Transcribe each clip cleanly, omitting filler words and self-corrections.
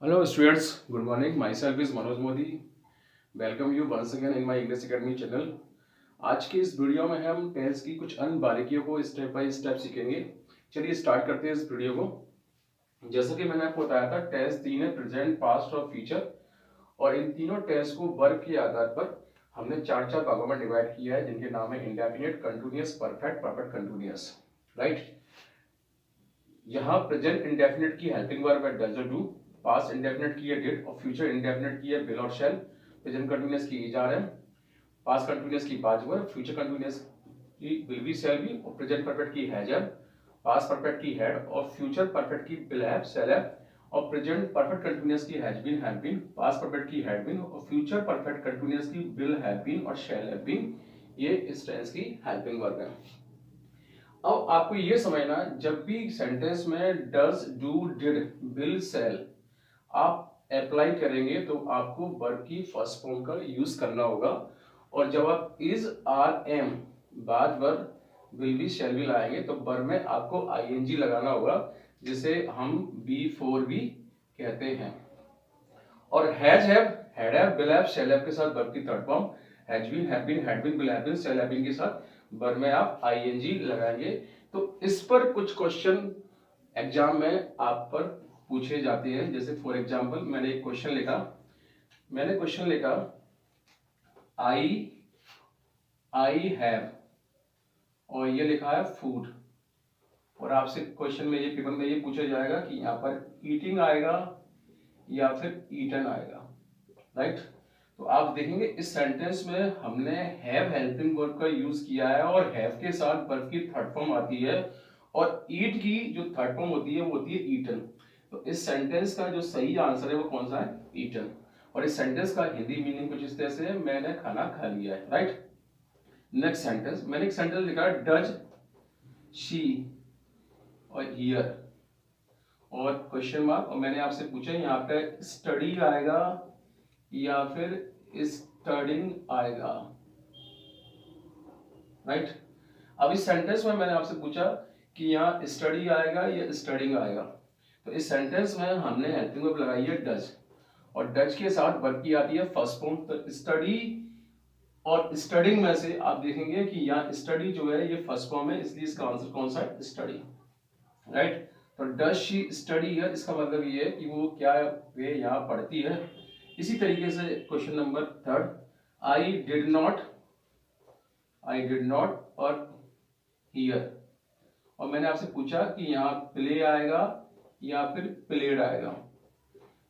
Hello students, good morning. Myself is Manoj Modi. Welcome you once again in my English Academy channel. आज की इस video में हम tales की कुछ अन्य बारीकियों को स्टेप बाय स्टेप सीखेंगे। चलिए स्टार्ट करते हैं इस वीडियो को। जैसा कि मैंने आपको बताया था, टेल्स तीन है, प्रेजेंट, पास्ट और फ्यूचर। और इन तीनों टेल्स को वर्ग के आधार पर हमने चार चार भागों में डिवाइड किया है, जिनके नाम है indefinite, continuous, perfect, perfect continuous. Right. यहाँ प्रेजेंट इंडेफिनिट की हेल्पिंग वर्ब है डज और डू, पास्ट इंडेफिनिट की है डिड और फ्यूचर इंडेफिनिट की है विल और शैल। प्रेजेंट कंटिन्यूअस की is are am, past continuous की वाज वर, फ्यूचर कंटिन्यूअस की विल बी शैल बी और प्रेजेंट परफेक्ट की हैज हैव, पास्ट परफेक्ट की हैड और फ्यूचर परफेक्ट की विल हैव, शैल हैव और प्रेजेंट परफेक्ट कंटिन्यूअस की has been, have been, past perfect की हैड बीन और फ्यूचर परफेक्ट कंटिन्यूअस की विल हैव बीन और शैल हैव बीन। ये इस टेंस की हेल्पिंग वर्ब है। अब आपको ये समझना, जब भी सेंटेंस में डज, डू, डिड, विल, शैल आप अप्लाई करेंगे तो आपको वर्ब की फर्स्ट फॉर्म का यूज करना होगा। और जब आप इज, आर, एम बाद verb will be, shall B लाएंगे तो वर्ब में आपको आईएनजी लगाना होगा, जिसे हम बी फोर भी कहते हैं। और has have, had have, will have, shall have के साथ वर्ब की third form has been, have been, had been, will have been, shall have been के साथ वर्ब में आप आईएनजी लगाएंगे। तो इस पर कुछ क्वेश्चन एग्जाम में आप पर पूछे जाते हैं। जैसे फॉर एग्जांपल मैंने एक क्वेश्चन लिखा, आई हैव और ये लिखा है फूड। और आपसे क्वेश्चन में, ये पेपर में ये पूछा जाएगा कि यहाँ पर ईटिंग आएगा या फिर ईटन आएगा। राइट। तो आप देखेंगे इस सेंटेंस में हमने हैव हेल्पिंग वर्ब का यूज किया है और हैव के साथ वर्ब की थर्ड फॉर्म आती है और ईट की जो थर्ड फॉर्म होती है वो होती है ईटन। तो इस सेंटेंस का जो सही आंसर है वो कौन सा है? ईटन। और इस सेंटेंस का हिंदी मीनिंग कुछ इस तरह से है, मैंने खाना खा लिया है। राइट। नेक्स्ट सेंटेंस, मैंने एक सेंटेंस लिखा है डज शी और हियर और क्वेश्चन मार्क, और मैंने आपसे पूछा यहाँ पे स्टडी आएगा या फिर स्टडिंग आएगा। राइट। अब इस सेंटेंस में मैंने आपसे पूछा कि यहाँ स्टडी आएगा या स्टडिंग आएगा। तो इस सेंटेंस में हमने हेल्पिंग वर्ब लगाई है डज और डज के साथ वर्ब की आती है फर्स्ट फॉर्म। तो स्टडी और स्टडिंग में से आप देखेंगे कि यहाँ स्टडी जो है ये फर्स्ट फॉर्म है, इसलिए इसका आंसर कौन सा है? स्टडी। राइट। तो डज शी स्टडी है, इसका मतलब ये है कि वो क्या वे यहाँ पढ़ती है। इसी तरीके से question number third, I did not और हियर, और मैंने आपसे पूछा कि यहाँ प्ले आएगा या फिर प्लेड आएगा।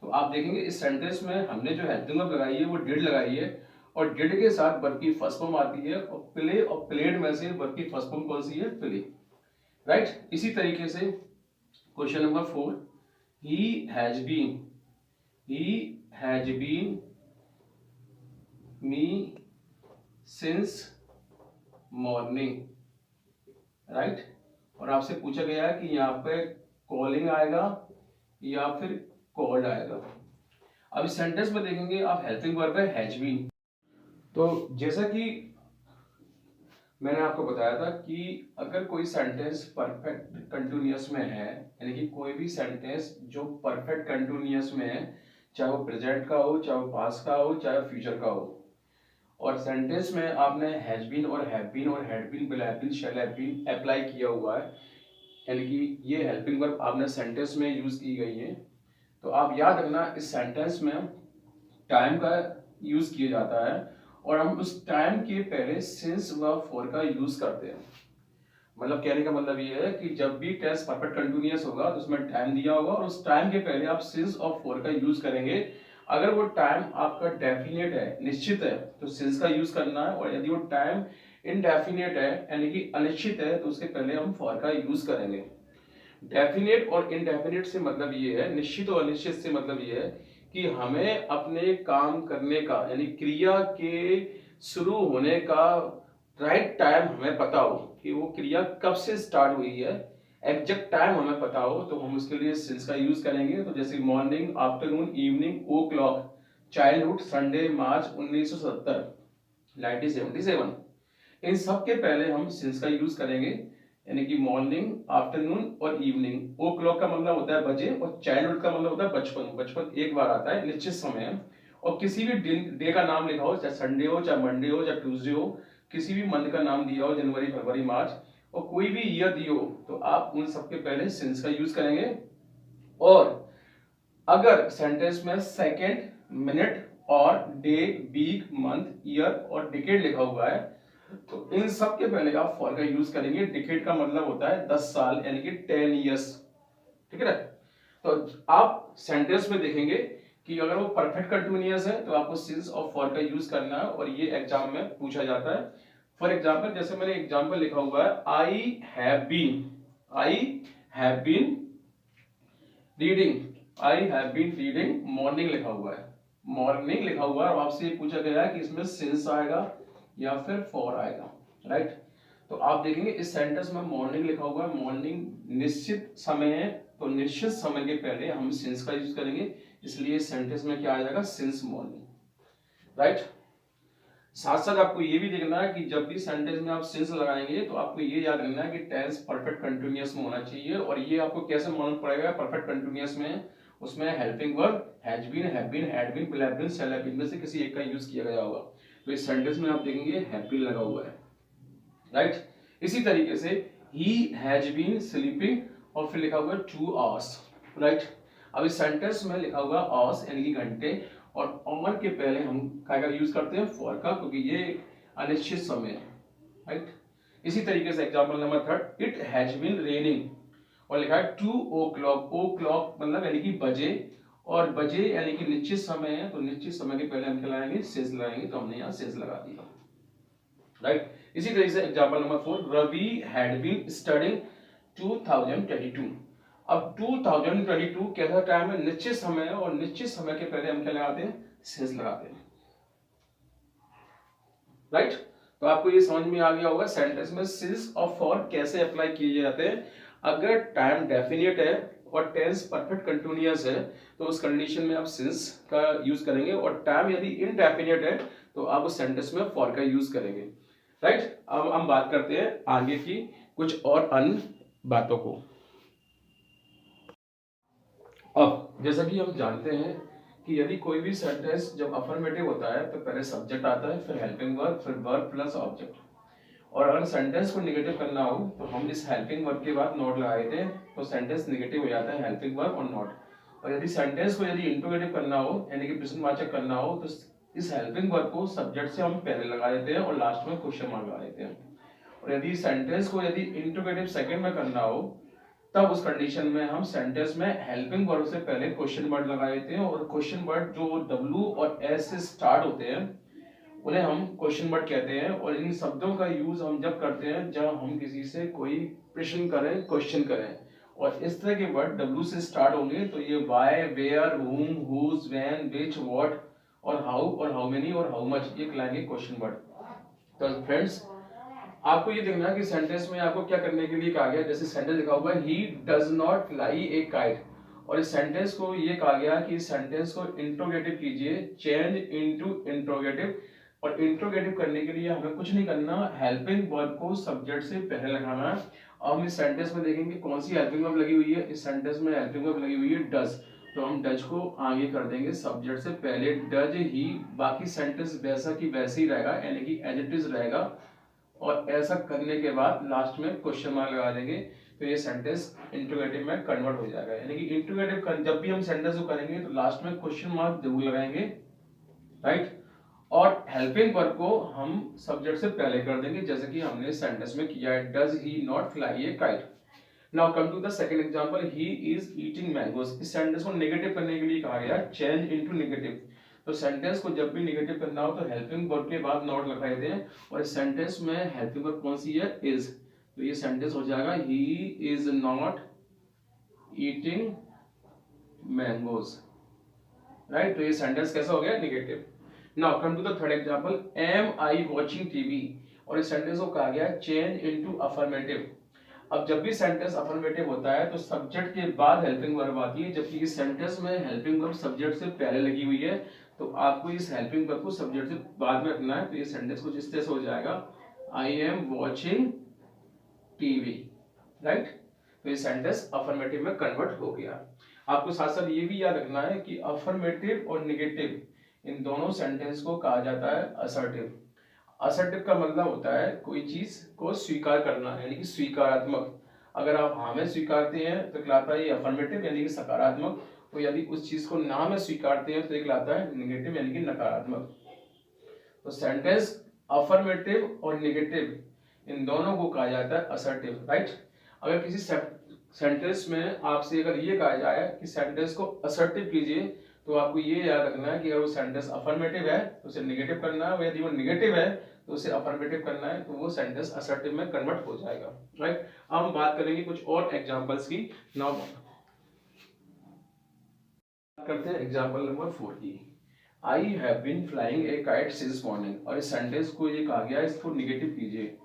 तो आप देखेंगे इस सेंटेंस में हमने जो हेल्पिंग वर्ब लगाई है वो डिड लगाई है और डिड के साथ वर्ब की फर्स्ट फॉर्म आती है और प्ले और प्लेड में से वर्ब की फर्स्ट फॉर्म कौन सी है? प्ले। राइट। इसी तरीके से question number four, he has been me since morning. Right. और आपसे पूछा गया है कि यहाँ पे कॉलिंग आएगा या फिर कॉल्ड आएगा। अब इस सेंटेंस में देखेंगे आप हेल्पिंग वर्ब है हैज बीन। तो जैसा कि मैंने आपको बताया था कि अगर कोई सेंटेंस परफेक्ट कंटिन्यूअस में है, यानी कि कोई भी सेंटेंस जो परफेक्ट कंटिन्यूअस में है, चाहे वो प्रेजेंट का हो, चाहे वो पास्ट का हो, चाहे फ्यूचर का हो, और सेंटेंस में आपने हैज बीन और हैव बीन और had been, will have been, shall have been apply किया हुआ है, यानी कि ये हेल्पिंग वर्ब आपने सेंटेंस में यूज की गई है, तो आप याद रखना इस सेंटेंस में टाइम का यूज किया जाता है और हम उस टाइम के पहले सिंस व फॉर का यूज करते हैं। मतलब कहने का मतलब ये है कि जब भी टेंस परफेक्ट कंटिन्यूअस होगा तो उसमें टाइम दिया होगा और उस टाइम के पहले आप सिंस और फॉर का यूज करेंगे। अगर वो टाइम आपका डेफिनेट है, निश्चित है, तो सिंस का यूज करना है, और यदि वो टाइम इनडेफिनेट है यानी कि अनिश्चित है तो उसके पहले हम फॉर का यूज करेंगे। डेफिनेट और इनडेफिनेट से मतलब ये है, निश्चित और अनिश्चित से मतलब ये है कि हमें अपने काम करने का यानी क्रिया के शुरू होने का राइट टाइम हमें पता हो कि वो क्रिया कब से स्टार्ट हुई है, एग्जैक्ट टाइम हमें पता हो, तो हम उसके लिए सिंस का यूज करेंगे। तो जैसे मॉर्निंग, आफ्टरनून, इवनिंग, ओ क्लॉक, चाइल्डहुड, संडे, मार्च 1970, 1977, इन सब के पहले हम सिंस का यूज करेंगे। यानी कि मॉर्निंग, आफ्टरनून और इवनिंग। ओ क्लॉक का मतलब होता है बजे, और चाइल्डहुड का मतलब होता है बचपन। बचपन एक बार आता है, निश्चित समय है। और किसी भी दिन डे का नाम लिखा हो, चाहे संडे हो, चाहे मंडे हो, चाहे ट्यूसडे हो, किसी भी मंथ का नाम दिया हो, जनवरी, फरवरी, मार्च, और कोई भी ईयर दियो, तो आप उन सबके पहले सिंस का यूज करेंगे। और अगर सेंटेंस में सेकेंड, मिनट और डे, वीक, मंथ, ईयर और डिकेड लिखा हुआ है, तो इन सब के पहले आप फॉर का यूज करेंगे। डिकेड का मतलब होता है 10 साल, यानी कि 10 इयर्स। ठीक है, तो आप सेंटेंस में देखेंगे कि अगर वो परफेक्ट कंटिन्यूअस है तो आपको सिंस और फॉर का यूज करना है, और ये एग्जाम में पूछा जाता है। फॉर एग्जाम्पल, जैसे मैंने एग्जाम्पल लिखा हुआ है, I have been reading, I have been reading, morning लिखा हुआ है, मॉर्निंग लिखा हुआ है, और आपसे ये पूछा गया है कि इसमें सिंस आएगा या फिर फॉर आएगा, राइट। तो आप देखेंगे इस सेंटेंस में मॉर्निंग लिखा हुआ है, मॉर्निंग निश्चित समय है, तो निश्चित समय के पहले हम सिंस का यूज करेंगे, इसलिए सेंटेंस में क्या आ जाएगा, सिंस मॉर्निंग, राइट। साथ साथ आपको ये भी देखना है कि जब भी सेंटेंस में आप सिंस लगाएंगे तो आपको ये याद रखना है कि टेंस परफेक्ट कंटिन्यूअस में होना चाहिए। और ये आपको कैसे मालूम पड़ेगा परफेक्ट कंटिन्यूअस में, उसमें helping verb has been, have been, had been, will have been, shall have been में से किसी एक का यूज किया गया होगा। तो इस सेंटेंस में आप देखेंगे हैव बीन लगा हुआ है, राइट। इसी तरीके से ही हैज बीन स्लीपिंग, और फिर लिखा हुआ है 2 hours, राइट। अब इस सेंटेंस में लिखा हुआ hours यानी कि घंटे, और ऑन के पहले हम काय का यूज करते हैं, फॉर का, क्योंकि ये अनिश्चित समय है, राइट। इसी तरीके से example number 3, it has been raining, और लिखा है 2 o'clock, ओ क्लॉक मतलब यानी कि बजे, और बजे यानी कि निश्चित समय है, तो निश्चित समय के पहले हम क्या लगाएंगे, सिंस लगाएंगे, तो हमने यहाँ सिंस लगा दिया, राइट। इसी तरीके से example number 4, Ravi had been studying 2022। अब 2022 कैसा टाइम है, निश्चित समय है, और निश्चित समय के पहले हम क्या लगाते हैं, सिंस लगाते हैं, राइट। तो आपको ये समझ में आ गया होगा सेंटेंस में सिंस और फॉर कैसे अप्लाई किए जाते हैं। अगर टाइम डेफिनेट है और टेंस परफेक्ट कंटिन्यूअस है तो उस कंडीशन में आप सिंस का यूज करेंगे, और टाइम यदि इनडेफिनेट है तो आप उस सेंटेंस में फॉर का यूज करेंगे, राइट। अब हम बात करते हैं आगे की कुछ और अन्य बातों को। अब जैसा कि हम जानते हैं कि यदि कोई भी सेंटेंस जब अफर्मेटिव होता है तो पहले सब्जेक्ट आता है, फिर हेल्पिंग वर्ब, फिर वर्ब प्लस ऑब्जेक्ट। और अगर सेंटेंस को नेगेटिव करना हो तो हम इस हेल्पिंग वर्ब के बाद नॉट लगाए थे, तो सेंटेंस नेगेटिव हो जाता है, हेल्पिंग वर्ब और नॉट। और यदि सेंटेंस को यदि इंट्रोगेटिव करना हो यानी कि प्रश्नवाचक करना हो तो इस हेल्पिंग वर्ब को सब्जेक्ट से हम पहले लगा देते हैं और लास्ट में क्वेश्चन मार्क लगा देते हैं। और यदि सेंटेंस को यदि इंट्रोगेटिव सेकंड में करना हो तब उस कंडीशन में हम सेंटेंस में हेल्पिंग वर्ब से पहले क्वेश्चन वर्ड लगा देते हैं, और क्वेश्चन वर्ड जो W और S से स्टार्ट होते हैं उन्हें हम क्वेश्चन वर्ड कहते हैं। और इन शब्दों का यूज हम जब करते हैं जब हम किसी से कोई प्रश्न करें, क्वेश्चन करें, और इस तरह के वर्ड W से स्टार्ट होंगे तो ये वाई, वेयर, हुम, हुज, व्हेन, व्हिच, व्हाट और हाउ मेनी और हाउ मच ये कहलाएंगे क्वेश्चन वर्ड। तो फ्रेंड्स आपको ये देखना है कि सेंटेंस में आपको क्या करने के लिए कहा गया। जैसे सेंटेंस लिखा हुआ है ही does not fly a kite, और इस सेंटेंस को ये कहा गया कि इस सेंटेंस को इंट्रोगेटिव कीजिए, चेंज इनटू इंट्रोगेटिव। और इंट्रोगेटिव करने के लिए हमें कुछ नहीं करना, हेल्पिंग वर्ब को सब्जेक्ट से पहले लगाना है। अब हम इस सेंटेंस में देखेंगे कौन सी हेल्पिंग वर्ब लगी हुई है। इस सेंटेंस में हेल्पिंग वर्ब लगी हुई है डज, तो हम डज को आगे कर देंगे सब्जेक्ट से पहले, डज ही। बाकी सेंटेंस वैसा की वैसे ही रहेगा, यानी कि एज इट इज रहेगा, और ऐसा करने के बाद लास्ट में क्वेश्चन मार्क लगा देंगे, तो ये सेंटेंस इंट्रोगेटिव में कन्वर्ट हो जाएगा। यानी कि इंट्रोगेटिव जब भी हम सेंटेंस को करेंगे तो लास्ट में क्वेश्चन मार्क जरूर लगाएंगे, राइट। और हेल्पिंग वर्ब को हम सब्जेक्ट से पहले कर देंगे जैसे कि हमने सेंटेंस में किया है, does he not fly a kite. Now come to the second example, he is eating mangoes. इस सेंटेंस को नेगेटिव करने के लिए कहा गया चेंज इनटू नेगेटिव। तो सेंटेंस को जब भी नेगेटिव करना हो तो हेल्पिंग वर्ब के बाद नॉट लगाए दें, और इस सेंटेंस में हेल्पिंग वर्ब कौन सी है, इज। तो ये सेंटेंस हो जाएगा he is not eating mangoes, right. तो ये सेंटेंस कैसा हो गया, negative. Now come to the third example, am I watching TV, और इस सेंटेंस को कहा गया चेंज इनटू अफर्मेटिव। अब जब भी सेंटेंस अफर्मेटिव होता है तो सब्जेक्ट के बाद हेल्पिंग वर्ब आती है, जबकि इस सेंटेंस में हेल्पिंग वर्ब सब्जेक्ट से पहले लगी हुई है, तो आपको इस हेल्पिंग वर्ब को सब्जेक्ट से बाद में रखना है। तो ये सेंटेंस कुछ इस तरह से हो जाएगा, I am watching TV, right. तो ये सेंटेंस अफर्मेटिव में कन्वर्ट हो गया। आपको साथ साथ ये भी याद रखना है कि अफर्मेटिव और नेगेटिव इन दोनों सेंटेंस को कहा जाता है असर्टिव। असर्टिव का मतलब होता है कोई चीज को स्वीकार करना, यानी कि स्वीकारात्मक। अगर आप हाँ में स्वीकारते हैं तो कहलाता है ये अफर्मेटिव यानी कि सकारात्मक, और यदि उस चीज को ना में स्वीकारते हैं तो ये कहलाता है नेगेटिव यानी कि नकारात्मक। तो सेंटेंस अफर्मेटिव और नेगेटिव इन दोनों को कहा जाता है असर्टिव, राइट। अगर किसी सेंटेंस में आपसे अगर ये कहा जाए कि सेंटेंस को असर्टिव कीजिए, तो आपको ये याद रखना है कि अगर वो सेंटेंस अफर्मेटिव है तो उसे नेगेटिव करना है, और यदि वो नेगेटिव है तो उसे अफर्मेटिव करना है, तो वो सेंटेंस असर्टिव में कन्वर्ट हो जाएगा, राइट। अब हम बात करेंगे कुछ और एग्जांपल्स की। नाउ करते हैं एग्जांपल नंबर 4 की। I have been flying a kite since morning, और इस सेंटेंस को ये कहा गया है, इसको नेगेटिव कीजिए,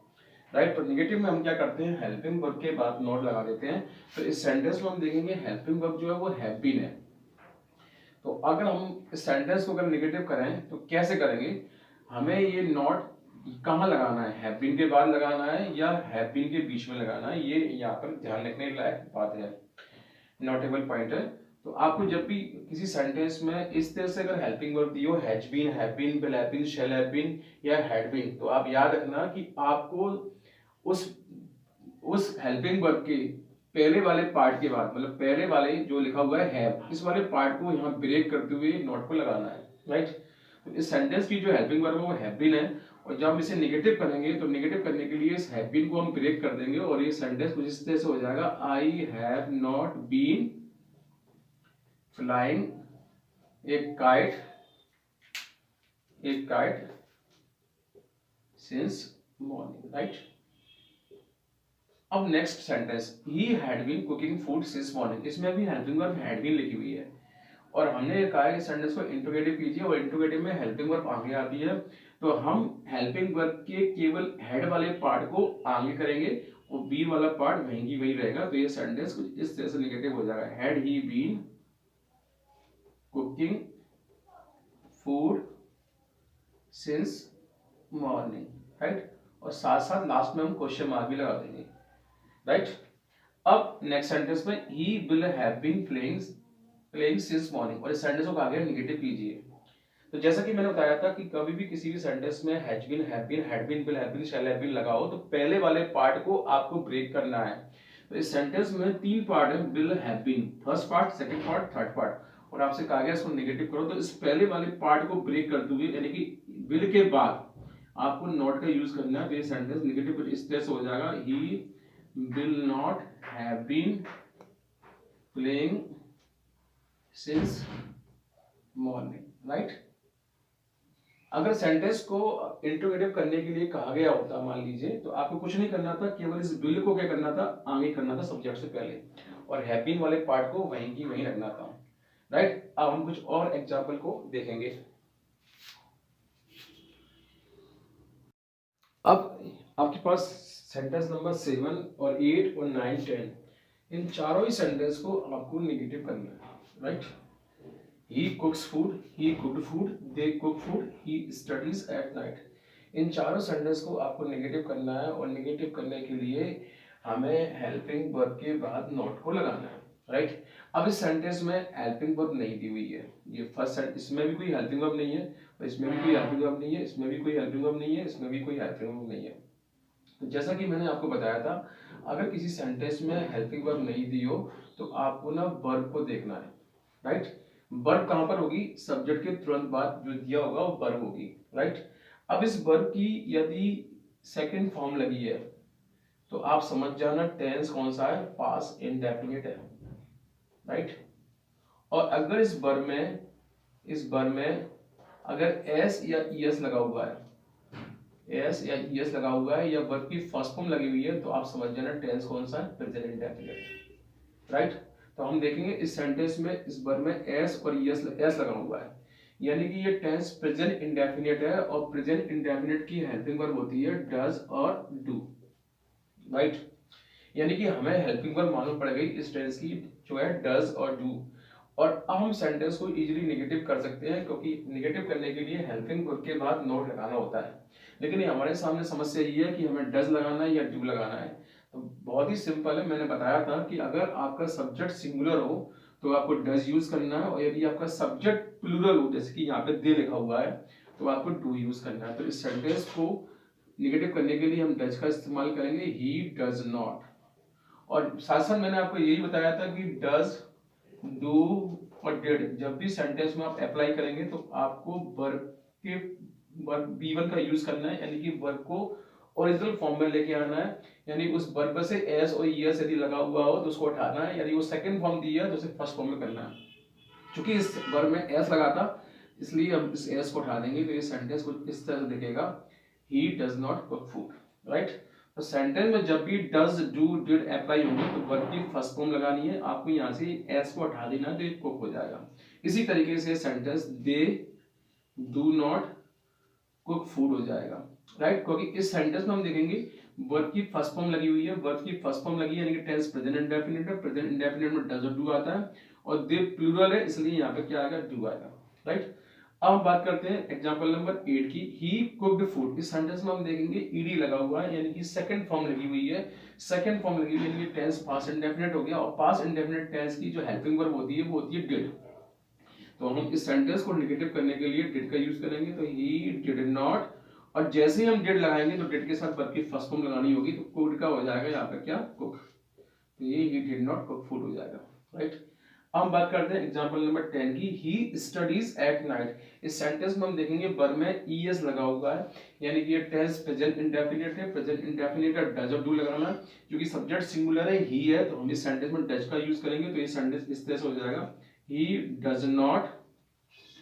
राइट। तो नेगेटिव में हम क्या करते हैं, हेल्पिंग वर्ब के बाद नॉट लगा देते हैं। तो इस सेंटेंस में हम देखेंगे हेल्पिंग वर्ब जो है वो हैव बीन है। तो अगर हम इस सेंटेंस को अगर नेगेटिव करें तो कैसे करेंगे, हमें ये नॉट कहाँ लगाना है, हैव बीन के बाद लगाना है या हैव बीन के बीच में लगाना है, ये यहाँ पर ध्यान रखने लायक बात है, नोटेबल पॉइंट है। तो आपको जब भी किसी सेंटेंस में इस तरह से अगर हेल्पिंग वर्ब दी हो, has been, have been, will have been, shall have been या हैड बीन, तो आप याद रखना कि आपको उस हेल्पिंग वर्ब के पहले वाले पार्ट के बाद, मतलब पहले वाले जो लिखा हुआ है हैव, इस वाले पार्ट को यहाँ ब्रेक करते हुए नोट को लगाना है, राइट। तो इस सेंटेंस की जो हेल्पिंग वर्ब है वो हैव बीन है, और जब हम इसे नेगेटिव करेंगे तो नेगेटिव करने के लिए इस हैव बीन को हम ब्रेक कर देंगे, और ये सेंटेंस कुछ इस तरह से हो जाएगा, I have not been flying a kite since morning, right। अब next sentence, he had been cooking food since morning, इसमें भी हेल्पिंग वर्ब had been लिखी हुई है, और हमने कहा है कि सेंटेंस को इंट्रोगेटिव कीजिए, और इंट्रोगेटिव में हेल्पिंग वर्ब आगे आती है, तो हम हेल्पिंग वर्ब के केवल हेड वाले पार्ट को आगे करेंगे और बी वाला पार्ट वहीं की वहीं रहेगा। तो ये सेंटेंस कुछ इस तरह से नेगेटिव हो जाएगा, had he been cooking food since morning, right. और साथ साथ लास्ट में हम क्वेश्चन मार्क भी लगा देंगे, राइट। अब नेक्स्ट सेंटेंस में he will have been playing since morning, और इस सेंटेंस को आगे नेगेटिव कीजिए। तो जैसा कि मैंने बताया था कि कभी भी किसी भी सेंटेंस में has been, have been, had been, will have been, shall have been लगाओ तो पहले वाले पार्ट को आपको ब्रेक करना है। तो इस सेंटेंस में 3 पार्ट है, will have been, first part, second part, third part, और आपसे कहा गया इसको नेगेटिव करो, तो इस पहले वाले पार्ट को ब्रेक करते हुए, यानी कि विल के बाद आपको नॉट का यूज करना है। तो ये सेंटेंस नेगेटिव इस तरह से हो जाएगा, he will not have been playing since morning, right. अगर सेंटेंस को इंट्रोगेटिव करने के लिए कहा गया होता मान लीजिए, तो आपको कुछ नहीं करना था, केवल इस विल को क्या करना था, आगे करना था सब्जेक्ट से पहले, और हैव बीन वाले पार्ट को वहीं की वहीं रखना था, राइट। अब हम कुछ और एग्जांपल को देखेंगे। अब आपके पास सेंटेंस नंबर 7 और 8 और 9, 10, इन चारों ही सेंटेंस को आपको नेगेटिव करना है, right. He cooks food, he cooked food, they cook food, he studies at night। इन चारों सेंटेंस को आपको नेगेटिव करना है, और नेगेटिव करने के लिए हमें हेल्पिंग वर्ब के बाद नॉट को लगाना है, राइट। अब इस सेंटेंस में हेल्पिंग वर्ब नहीं दी हुई है, ये फर्स्ट सेंटेंस, इसमें भी कोई हेल्पिंग वर्ब नहीं है, और इसमें भी कोई हेल्पिंग वर्ब नहीं है, इसमें भी कोई हेल्पिंग वर्ब नहीं है, इसमें भी कोई हेल्पिंग वर्ब नहीं है। तो जैसा कि मैंने आपको बताया था, अगर किसी सेंटेंस में हेल्पिंग वर्ब नहीं दी हो तो आपको ना वर्ब को देखना है, राइट। वर्ब कहां पर होगी, सब्जेक्ट के तुरंत बाद जो दिया होगा वो वर्ब होगी, राइट। अब इस वर्ब की यदि सेकंड फॉर्म लगी है तो आप समझ जाना टेंस कौन सा है, पास्ट इंडेफिनिट है, राइट। और अगर इस वर्ब में अगर एस या ईएस लगा हुआ है, एस या ईएस लगा हुआ है, या वर्ब की फर्स्ट फॉर्म लगी हुई है, तो आप समझ जाना टेंस कौन सा है, प्रेजेंट इंडेफिनिट, राइट। तो हम देखेंगे इस सेंटेंस में इस वर्ब में एस और एस लगा हुआ है, यानी कि ये टेंस प्रेजेंट इंडेफिनिट है, और प्रेजेंट इंडेफिनिट की हेल्पिंग वर्ब होती है डज और डू, राइट। यानी कि हमें हेल्पिंग वर्ब मालूम पड़ गई इस टेंस की, जो है डज और डू। और अब हम सेंटेंस को इजीली नेगेटिव कर सकते हैं, क्योंकि नेगेटिव करने के लिए हेल्पिंग वर्ब के बाद नॉट लगाना होता है, लेकिन हमारे सामने समस्या ये है कि हमें डज लगाना है या डू लगाना है। तो बहुत ही सिंपल है, मैंने बताया था कि अगर आपका सब्जेक्ट सिंगुलर हो तो आपको डज यूज करना है, और यदि आपका सब्जेक्ट प्लूरल हो, जैसे कि यहाँ पे दे लिखा हुआ है, तो आपको डू यूज करना है। तो इस सेंटेंस को निगेटिव करने के लिए हम डज का इस्तेमाल करेंगे, ही डज नॉट। और साथ साथ मैंने आपको यही बताया था कि डज, डू और डिड जब भी सेंटेंस में आप अप्लाई करेंगे तो आपको वर्ब के वर्ब B1 का यूज करना है, यानी कि वर्ब को ओरिजिनल फॉर्म में लेके आना है, यानी उस वर्ब से एस और ईएस यदि लगा हुआ हो तो उसको हटाना है, यदि वो सेकंड फॉर्म दिया है तो उसे फर्स्ट फॉर्म में करना है। क्योंकि इस वर्ब में एस लगा था इसलिए हम इस एस को हटा देंगे, तो ये सेंटेंस कुछ इस तरह से दिखेगा, he does not cook food, right. तो सेंटेंस में जब भी डज, डू, डिड अप्लाई होंगे तो वर्ब की फर्स्ट फॉर्म लगानी है, आपको यहाँ से एस को हटा देना है तो ये कुक हो जाएगा। इसी तरीके से sentence they do not cook food हो जाएगा, राइट। क्योंकि इस सेंटेंस में हम देखेंगे वर्ब की फर्स्ट फॉर्म लगी हुई है, वर्ब की फर्स्ट फॉर्म लगी है, यानी कि टेंस प्रेजेंट इंडेफिनिट है, प्रेजेंट इंडेफिनिट में डज और डू आता है, और दे प्लूरल है इसलिए यहाँ पे क्या आएगा, डू आएगा, राइट। अब हम बात करते हैं एग्जांपल नंबर 8 की, ही कुक्ड फूड। इस सेंटेंस में हम देखेंगे ईडी लगा हुआ है, यानी कि सेकंड फॉर्म लगी हुई है, सेकंड फॉर्म लगी हुई है, यानी कि टेंस पास्ट इंडेफिनिट हो गया, और पास्ट इंडेफिनिट टेंस की जो हेल्पिंग वर्ब होती है वो होती है डिड। तो हम इस सेंटेंस को नेगेटिव करने के लिए डिड का यूज करेंगे, तो ही डिड नॉट, और जैसे ही हम डिड लगाएंगे तो डिड के साथ वर्ब की फर्स्ट फॉर्म लगानी होगी, तो कुक्ड का हो जाएगा यहाँ पे क्या, कुक। तो ये ही डिड नॉट कुक फूड हो जाएगा, राइट। अब हम बात करते हैं एग्जांपल नंबर 10 की, ही स्टडीज एट नाइट। इस सेंटेंस में हम देखेंगे वर्ब में ईएस लगा हुआ है, यानी कि ये टेंस प्रेजेंट इंडेफिनिट है, प्रेजेंट इंडेफिनिट का डज और डू लगाना है, क्योंकि सब्जेक्ट सिंगुलर है, ही है, तो हम इस सेंटेंस में डज का यूज करेंगे, तो ये सेंटेंस इस तरह से हो जाएगा, ही डज नॉट,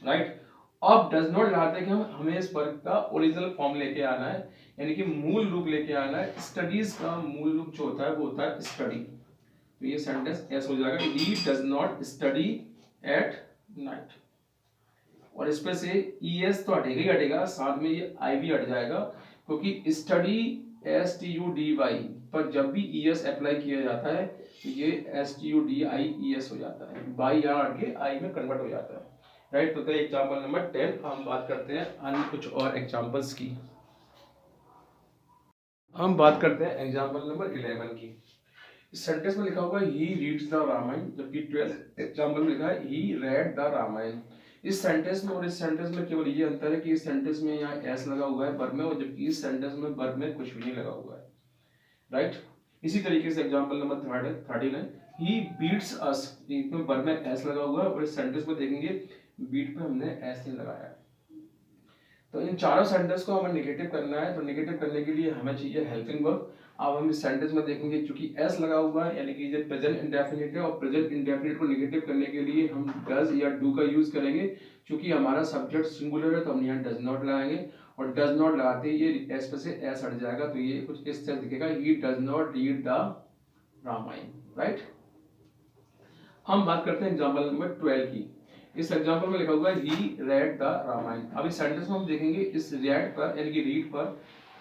राइट। अब डज नॉट लगाते हैं कि हमें इस वर्ब का ओरिजिनल फॉर्म लेके आना है, यानी कि मूल रूप लेके आना है। स्टडीज का मूल रूप जो होता है वो होता है स्टडी, तो ये सेंटेंस ऐसा हो जाएगा, ही does not study at night. और इस पे से ईएस तो हटेगा ही हटेगा, साथ में ये आई भी हट जाएगा, क्योंकि स्टडी STUDY पर जब भी ईएस अप्लाई किया जाता है तो ये STUDIES हो जाता है, बाई यहाँ हट के आई में कन्वर्ट हो जाता है, राइट। तो एग्जांपल नंबर 10। हम बात करते हैं अन्य कुछ और एग्जांपल्स की। हम बात करते हैं एग्जांपल नंबर 11 की। इस सेंटेंस में लिखा हुआ है ही रीड्स द रामायण, जबकि 12 एग्जांपल में लिखा है ही रेड द रामायण। इस सेंटेंस में और इस सेंटेंस में केवल ये अंतर है कि इस सेंटेंस में यहाँ एस लगा हुआ है वर्ब में, और जबकि इस सेंटेंस में वर्ब में कुछ भी नहीं लगा हुआ है, राइट। इसी तरीके से एग्जांपल नंबर 13 है, ही बीट्स अस, इसमें वर्ब में एस लगा हुआ है, और इस सेंटेंस में देखेंगे बीट पे हमने एस नहीं लगाया है। तो इन चारों सेंटेंस को हमें नेगेटिव करना है, तो नेगेटिव करने के लिए हमें चाहिए हेल्पिंग वर्ब। अब हम इस सेंटेंस में देखेंगे क्योंकि एस लगा हुआ है, यानी कि ये प्रेजेंट इंडेफिनिट है, और प्रेजेंट इंडेफिनिट को नेगेटिव करने के लिए हम डज या डू का यूज करेंगे। क्योंकि हमारा सब्जेक्ट सिंगुलर है तो हम यहाँ डज नॉट लगाएंगे, और डज नॉट लगाते ही ये एस पे से एस हट जाएगा, तो ये कुछ इस तरह दिखेगा, he does not read the Ramayana, right. हम बात करते हैं एग्जाम्पल नंबर 12 की। इस एग्जाम्पल में लिखा हुआ है ही रेड द रामायण। अब इस सेंटेंस में हम देखेंगे इस रेड पर यानी कि रीड पर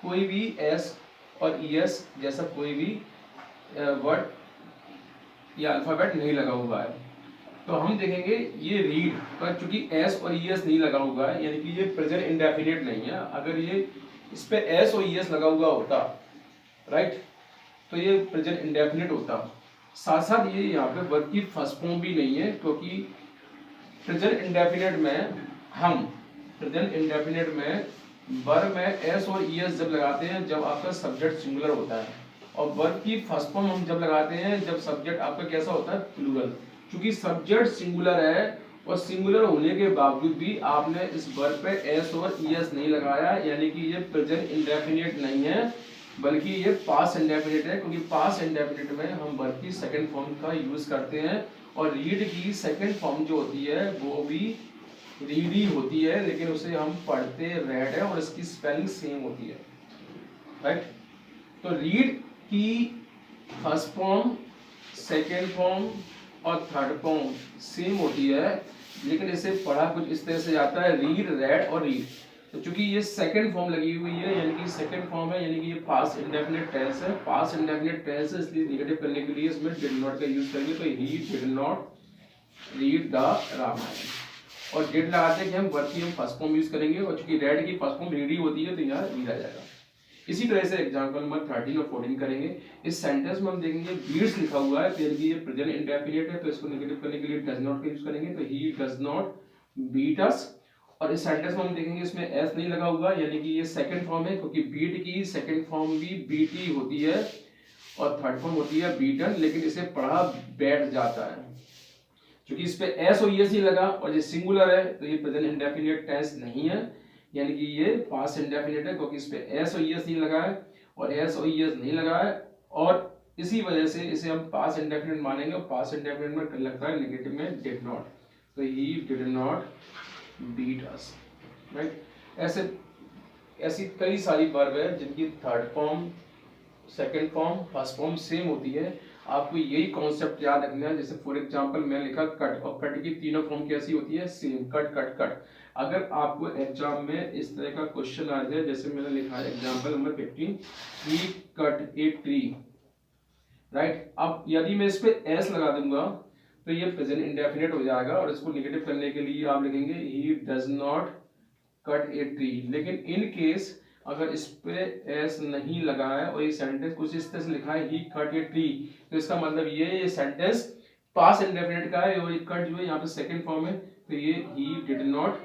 कोई भी एस और ईएस जैसा कोई भी वर्ड या अल्फाबेट नहीं लगा हुआ है। तो हम देखेंगे ये रीड पर चूंकि एस और ईएस नहीं लगा हुआ है, यानी कि ये प्रेजेंट इंडेफिनिट नहीं है। अगर ये इस पे एस और ईएस लगा हुआ होता, राइट, तो ये प्रेजेंट इंडेफिनिट होता। साथ साथ ये यहाँ पे वर्ब की फर्स्ट फॉर्म भी नहीं है, क्योंकि प्रेजेंट इंडेफिनिट में वर्ब में एस और ईएस जब लगाते हैं जब आपका सब्जेक्ट सिंगुलर होता है, और वर्ब की फर्स्ट फॉर्म हम जब लगाते हैं जब सब्जेक्ट आपका कैसा होता है, प्लूरल। क्योंकि सब्जेक्ट सिंगुलर है और सिंगुलर होने के बावजूद भी आपने इस वर्ब पे एस और ईएस नहीं लगाया, यानी कि ये प्रेजेंट इंडेफिनिट नहीं है बल्कि ये पास्ट इंडेफिनिट है। क्योंकि पास्ट इंडेफिनिट में हम वर्ब की सेकंड फॉर्म का यूज करते हैं, और रीड की सेकंड फॉर्म जो होती है वो भी रीड ही होती है, लेकिन उसे हम पढ़ते रेड है और इसकी स्पेलिंग सेम होती है, राइट। तो रीड की फर्स्ट फॉर्म, सेकंड फॉर्म और थर्ड फॉर्म सेम होती है, लेकिन इसे पढ़ा कुछ इस तरह से जाता है, रीड, रेड और रीड। तो चूंकि ये सेकंड फॉर्म लगी हुई है, यानी कि सेकंड फॉर्म है, यानी कि ये पास्ट इंडेफिनिट टेंस है, पास्ट इंडेफिनिट टेंस है, इसलिए नेगेटिव करने के लिए इसमें डिड नॉट का यूज करेंगे। तो he did not read the Ramayana, और डिड लगाते हैं कि हम वर्ब की हम फर्स्ट फॉर्म यूज करेंगे, और चूंकि रेड की फर्स्ट फॉर्म रीड ही होती है तो यहाँ रीड आ जाएगा। इसी तरह से एग्जांपल नंबर 13 और 14 करेंगे। इस सेंटेंस में हम देखेंगे बीट्स लिखा हुआ है, तो ये प्रेजेंट इंडेफिनिट है, तो इसको नेगेटिव करने के लिए डज नॉट का यूज करेंगे, तो he does not beat us. और इस सेंटेंस में हम देखेंगे इसमें एस नहीं लगा हुआ, यानी कि ये सेकंड फॉर्म है, क्योंकि बीट की सेकंड फॉर्म भी बीट ही होती है और थर्ड फॉर्म होती है बीटन, लेकिन इसे पढ़ा बैठ जाता है। क्योंकि इस पे एस और एस ही लगा और ये सिंगुलर है, तो ये प्रेजेंट इंडेफिनिट टेंस नहीं है, यानी कि ये पास्ट इंडेफिनिट है, क्योंकि इस पे एस और एस नहीं लगा है और एस और एस नहीं लगा है, और इसी वजह से इसे हम पास्ट इंडेफिनिट मानेंगे। और पास्ट इंडेफिनिट में लगता है नेगेटिव में डिड नॉट, तो he did not beat us, right. ऐसी कई सारी वर्ब है जिनकी third form, second form, first form same होती है। आपको यही कॉन्सेप्ट याद रखना है। जैसे फॉर एग्जांपल मैं लिखा कट, और कट की तीनों फॉर्म कैसी होती है? Same, cut cut cut. अगर आपको एग्जाम में इस तरह का क्वेश्चन आ जाए, जैसे मैंने लिखा है example number 15, he cut a tree, right. अब यदि मैं इस पे एस लगा दूंगा तो ये प्रेजेंट इंडेफिनिट हो जाएगा, और इसको नेगेटिव करने के लिए आप लिखेंगे ही does not cut a tree. लेकिन इन केस अगर इस पे एस नहीं लगा है और ये सेंटेंस कुछ इस तरह से लिखा है ही कट ए ट्री, तो इसका मतलब ये सेंटेंस पास्ट इंडेफिनिट का है, और ये कट जो है यहाँ पे सेकंड फॉर्म है, तो ये ही did not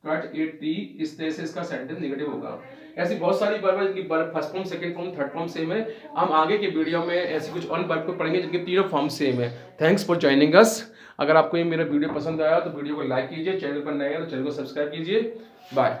cut a tree, इस तरह से इसका सेंटेंस नेगेटिव होगा। ऐसी बहुत सारी वर्ब है जिनकी first form, second form, third form same है। हम आगे के वीडियो में ऐसी कुछ और वर्ब को पढ़ेंगे जिनके तीनों फॉर्म सेम है। Thanks for joining us. अगर आपको ये मेरा वीडियो पसंद आया तो वीडियो को लाइक कीजिए, चैनल पर नए हैं तो चैनल को सब्सक्राइब कीजिए। बाय।